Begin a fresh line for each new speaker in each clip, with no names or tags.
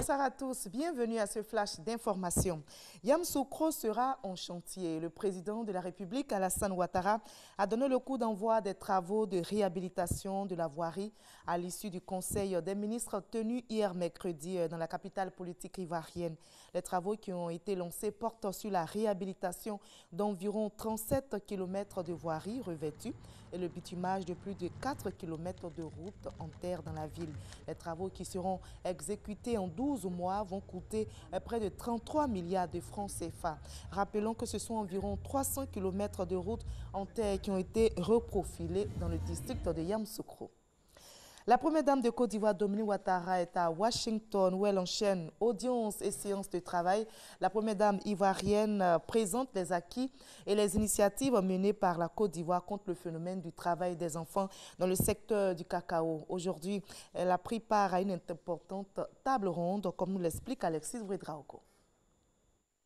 Bonsoir à tous, bienvenue à ce flash d'information. Yamoussoukro sera en chantier. Le président de la République, Alassane Ouattara, a donné le coup d'envoi des travaux de réhabilitation de la voirie à l'issue du Conseil des ministres tenu hier mercredi dans la capitale politique ivoirienne. Les travaux qui ont été lancés portent sur la réhabilitation d'environ 37 km de voirie revêtue et le bitumage de plus de 4 km de route en terre dans la ville. Les travaux qui seront exécutés en 12 mois vont coûter près de 33 milliards de francs CFA. Rappelons que ce sont environ 300 km de route en terre qui ont été reprofilés dans le district de Yamoussoukro. La première dame de Côte d'Ivoire, Dominique Ouattara, est à Washington où elle enchaîne audiences et séances de travail. La première dame ivoirienne présente les acquis et les initiatives menées par la Côte d'Ivoire contre le phénomène du travail des enfants dans le secteur du cacao. Aujourd'hui, elle a pris part à une importante table ronde, comme nous l'explique Alexis Ouedraogo.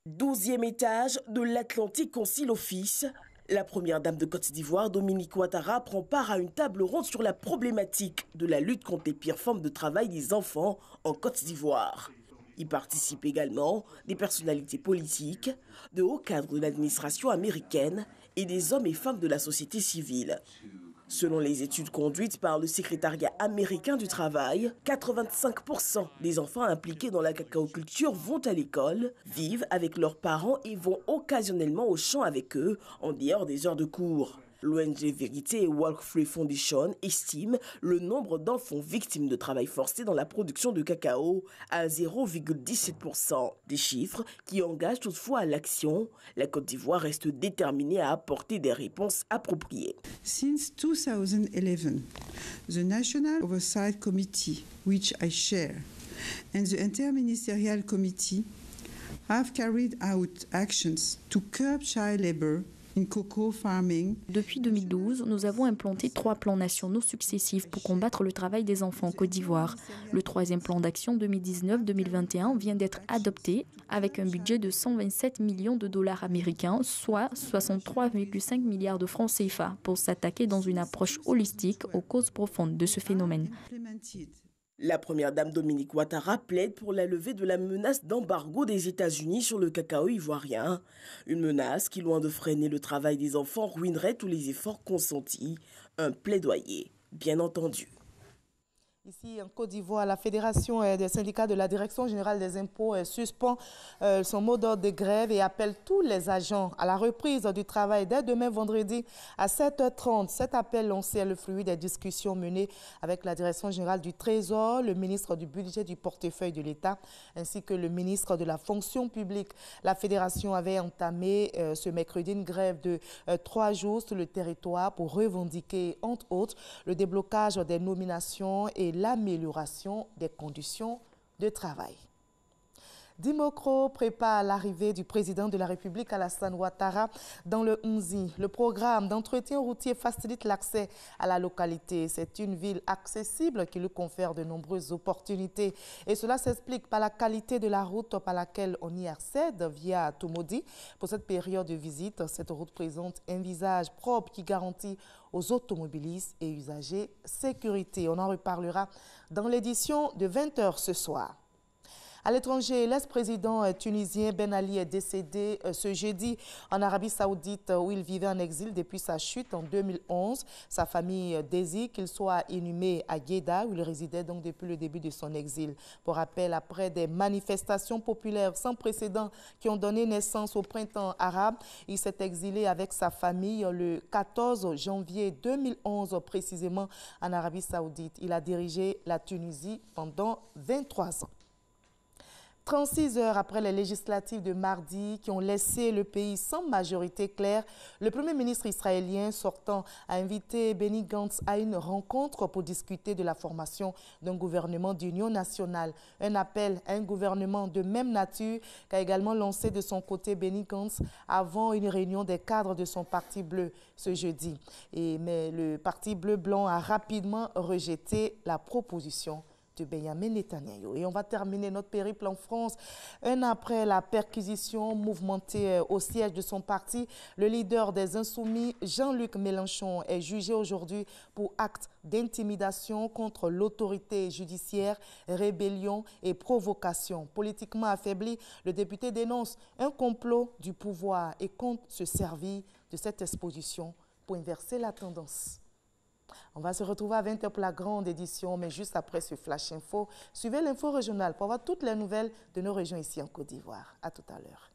12e étage de l'Atlantic Council Office. La première dame de Côte d'Ivoire, Dominique Ouattara, prend part à une table ronde sur la problématique de la lutte contre les pires formes de travail des enfants en Côte d'Ivoire. Y participent également des personnalités politiques, de hauts cadres de l'administration américaine et des hommes et femmes de la société civile. Selon les études conduites par le secrétariat américain du travail, 85% des enfants impliqués dans la cacaoculture vont à l'école, vivent avec leurs parents et vont occasionnellement au champ avec eux en dehors des heures de cours. L'ONG Vérité et Walk Free Foundation estime le nombre d'enfants victimes de travail forcé dans la production de cacao à 0,17%. Des chiffres qui engagent toutefois à l'action. La Côte d'Ivoire reste déterminée à apporter des réponses appropriées.
Since 2011, the National Oversight Committee, which I share, and the Interministerial Committee have carried out actions to curb child labor.
Depuis 2012, nous avons implanté 3 plans nationaux successifs pour combattre le travail des enfants en Côte d'Ivoire. Le 3e plan d'action 2019-2021 vient d'être adopté avec un budget de 127 millions de dollars américains, soit 63,5 milliards de francs CFA, pour s'attaquer dans une approche holistique aux causes profondes de ce phénomène.
La première dame Dominique Ouattara plaide pour la levée de la menace d'embargo des États-Unis sur le cacao ivoirien. Une menace qui, loin de freiner le travail des enfants, ruinerait tous les efforts consentis. Un plaidoyer, bien entendu.
Ici en Côte d'Ivoire, la Fédération des syndicats de la Direction générale des impôts suspend son mot d'ordre de grève et appelle tous les agents à la reprise du travail dès demain vendredi à 7h30. Cet appel lancé est le fruit des discussions menées avec la Direction générale du Trésor, le ministre du Budget du portefeuille de l'État ainsi que le ministre de la Fonction publique. La Fédération avait entamé ce mercredi une grève de 3 jours sur le territoire pour revendiquer, entre autres, le déblocage des nominations et l'amélioration des conditions de travail. Dimokro prépare l'arrivée du président de la République Alassane Ouattara dans le Nzi. Le programme d'entretien routier facilite l'accès à la localité. C'est une ville accessible qui lui confère de nombreuses opportunités. Et cela s'explique par la qualité de la route par laquelle on y accède via Tumodi. Pour cette période de visite, cette route présente un visage propre qui garantit aux automobilistes et usagers sécurité. On en reparlera dans l'édition de 20h ce soir. À l'étranger, l'ex-président tunisien Ben Ali est décédé ce jeudi en Arabie Saoudite où il vivait en exil depuis sa chute en 2011. Sa famille désire qu'il soit inhumé à Jeddah où il résidait donc depuis le début de son exil. Pour rappel, après des manifestations populaires sans précédent qui ont donné naissance au printemps arabe, il s'est exilé avec sa famille le 14 janvier 2011 précisément en Arabie Saoudite. Il a dirigé la Tunisie pendant 23 ans. 36 heures après les législatives de mardi qui ont laissé le pays sans majorité claire, le Premier ministre israélien sortant a invité Benny Gantz à une rencontre pour discuter de la formation d'un gouvernement d'union nationale. Un appel à un gouvernement de même nature qu'a également lancé de son côté Benny Gantz avant une réunion des cadres de son parti bleu ce jeudi. Mais le parti bleu-blanc a rapidement rejeté la proposition de Benjamin Netanyahu. Et on va terminer notre périple en France. Un an après la perquisition mouvementée au siège de son parti, le leader des Insoumis, Jean-Luc Mélenchon, est jugé aujourd'hui pour acte d'intimidation contre l'autorité judiciaire, rébellion et provocation. Politiquement affaibli, le député dénonce un complot du pouvoir et compte se servir de cette exposition pour inverser la tendance. On va se retrouver à 20h pour la grande édition, mais juste après ce Flash Info, suivez l'info régionale pour avoir toutes les nouvelles de nos régions ici en Côte d'Ivoire. À tout à l'heure.